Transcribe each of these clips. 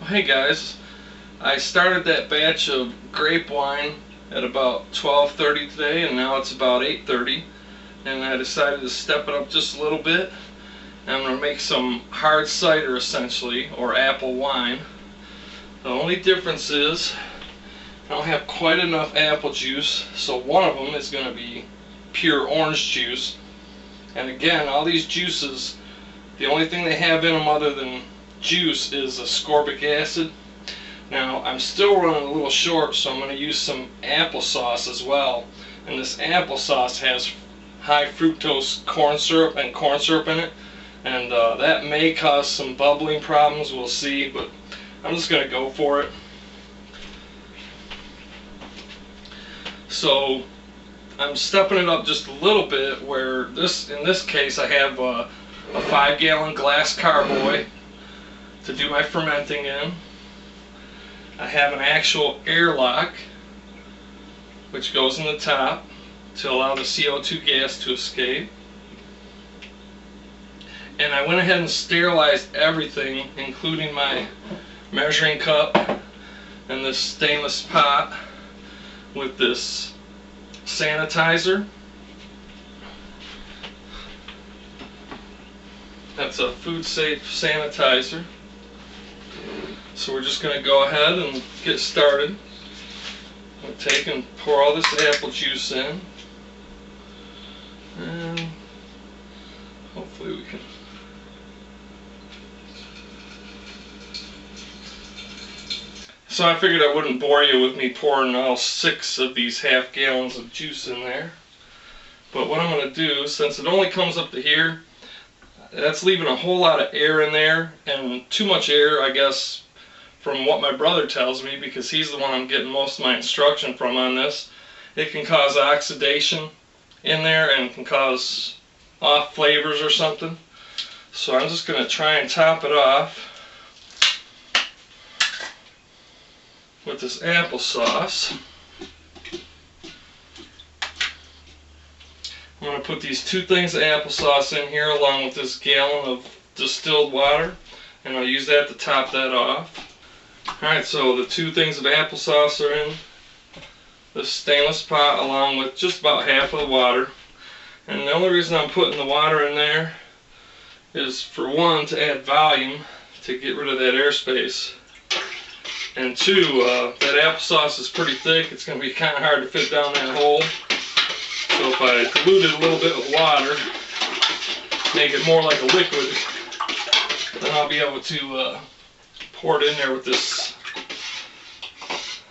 Hey guys, I started that batch of grape wine at about 12:30 today, and now it's about 8:30, and I decided to step it up just a little bit. I'm going to make some hard cider essentially, or apple wine. The only difference is I don't have quite enough apple juice, so one of them is going to be pure orange juice. And again, all these juices, the only thing they have in them other than juice is ascorbic acid. Now I'm still running a little short, so I'm going to use some applesauce as well. And this applesauce has high fructose corn syrup in it, and that may cause some bubbling problems, we'll see, but I'm just going to go for it. So I'm stepping it up just a little bit, where in this case I have a 5-gallon glass carboy to do my fermenting in. I have an actual airlock which goes in the top to allow the CO2 gas to escape. And I went ahead and sterilized everything, including my measuring cup and this stainless pot, with this sanitizer. That's a food safe sanitizer. So we're just going to go ahead and get started. We'll take and pour all this apple juice in, and hopefully we can. So I figured I wouldn't bore you with me pouring all 6 of these half gallons of juice in there. But what I'm going to do, since it only comes up to here, that's leaving a whole lot of air in there, and too much air, I guess, from what my brother tells me, because he's the one I'm getting most of my instruction from on this. It can cause oxidation in there and can cause off flavors or something. So I'm just going to try and top it off with this applesauce. I'm going to put these 2 things of applesauce in here along with this gallon of distilled water, and I'll use that to top that off. Alright, so the 2 things of applesauce are in this stainless pot along with just about half of the water. And the only reason I'm putting the water in there is, for one, to add volume, to get rid of that airspace. And 2, that applesauce is pretty thick. It's going to be kind of hard to fit down that hole. So if I dilute it a little bit with water, make it more like a liquid, then I'll be able to pour it in there with this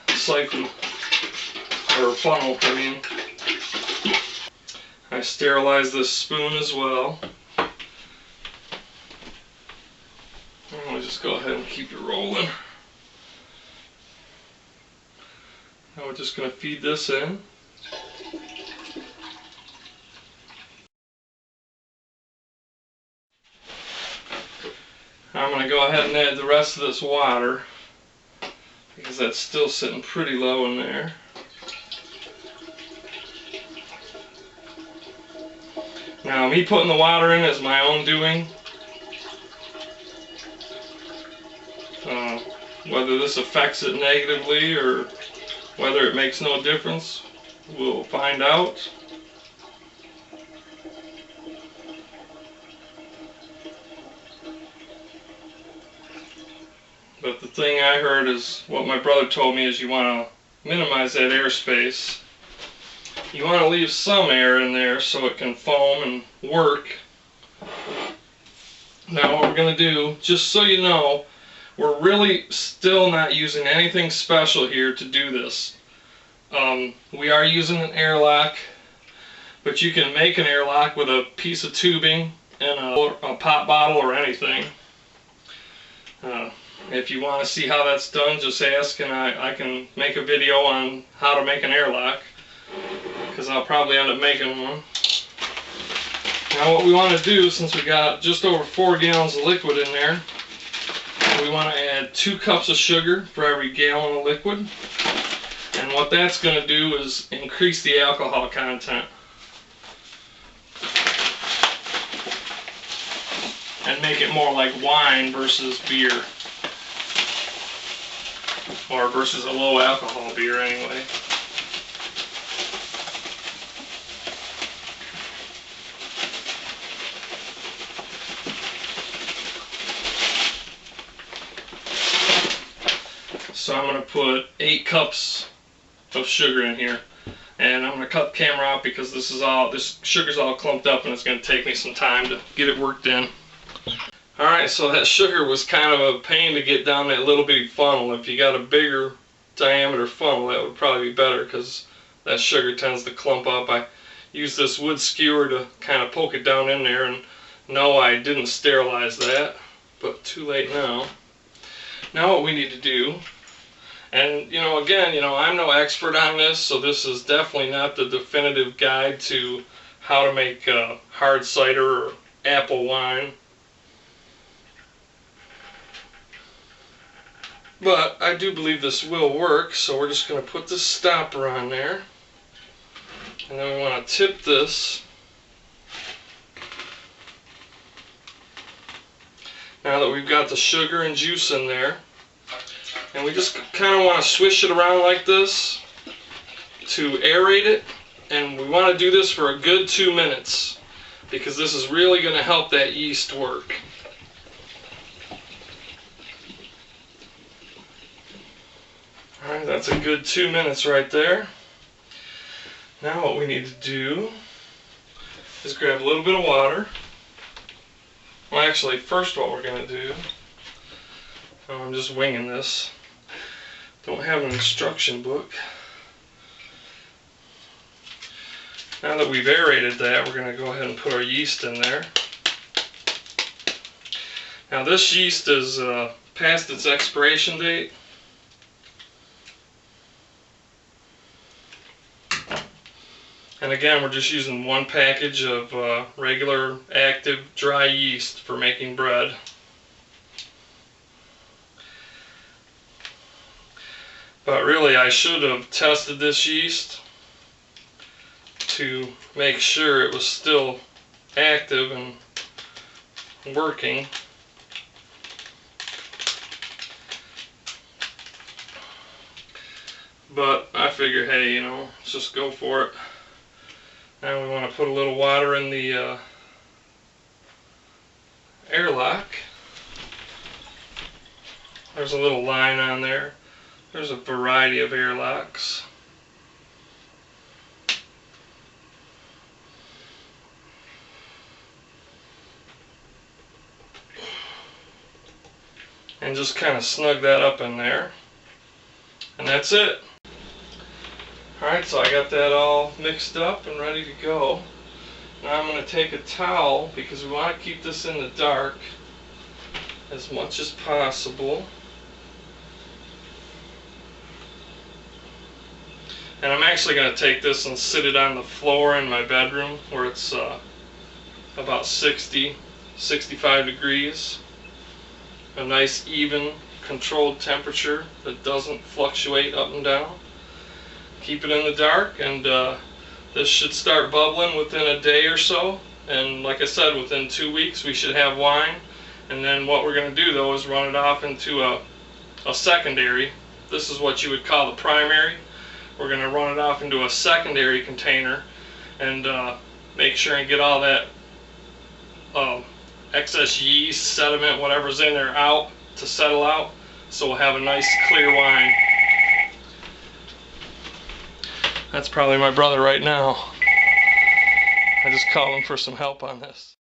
siphon, or funnel, I mean. I sterilize this spoon as well. And we'll just go ahead and keep it rolling. Now we're just going to feed this in. I'm going to go ahead and add the rest of this water, because that's still sitting pretty low in there. Now, me putting the water in is my own doing. Whether this affects it negatively or whether it makes no difference, we'll find out. But the thing I heard is, what my brother told me, is you want to minimize that airspace. You want to leave some air in there so it can foam and work. Now what we're going to do, just so you know, we're really still not using anything special here to do this. We are using an airlock, but you can make an airlock with a piece of tubing and a pop bottle or anything. If you want to see how that's done, just ask, and I can make a video on how to make an airlock, because I'll probably end up making one. Now what we want to do, since we got just over 4 gallons of liquid in there, we want to add 2 cups of sugar for every gallon of liquid. And what that's going to do is increase the alcohol content. And make it more like wine versus beer. or versus a low alcohol beer anyway. So I'm going to put 8 cups of sugar in here, and I'm going to cut the camera off because this sugar's all clumped up and it's going to take me some time to get it worked in. Alright, so that sugar was kind of a pain to get down that little bitty funnel. If you got a bigger diameter funnel, that would probably be better because that sugar tends to clump up. I used this wood skewer to kind of poke it down in there, and no, I didn't sterilize that, but too late now. Now what we need to do, and again, I'm no expert on this, so this is definitely not the definitive guide to how to make hard cider or apple wine. But I do believe this will work, so we're just going to put this stopper on there. And then we want to tip this. Now that we've got the sugar and juice in there. And we just kind of want to swish it around like this to aerate it. And we want to do this for a good 2 minutes, because this is really going to help that yeast work. Alright, that's a good 2 minutes right there. Now what we need to do is grab a little bit of water. Well, actually, first what we're going to do, I'm just winging this. Don't have an instruction book. Now that we've aerated that, we're going to go ahead and put our yeast in there. Now this yeast is past its expiration date. And again, we're just using 1 package of regular active dry yeast for making bread. But really, I should have tested this yeast to make sure it was still active and working. But I figure, hey, let's just go for it. Now we want to put a little water in the airlock. There's a little line on there. There's a variety of airlocks. And just kind of snug that up in there. And that's it. Alright, so I got that all mixed up and ready to go. Now I'm going to take a towel, because we want to keep this in the dark as much as possible. And I'm actually going to take this and sit it on the floor in my bedroom where it's about 65 degrees. A nice, even, controlled temperature that doesn't fluctuate up and down. Keep it in the dark, and this should start bubbling within a day or so. And like I said, within 2 weeks we should have wine. And then what we're going to do, though, is run it off into a secondary. This is what you would call the primary. We're going to run it off into a secondary container and make sure and get all that excess yeast, sediment, whatever's in there out to settle out, so we'll have a nice clear wine. That's probably my brother right now. I just called him for some help on this.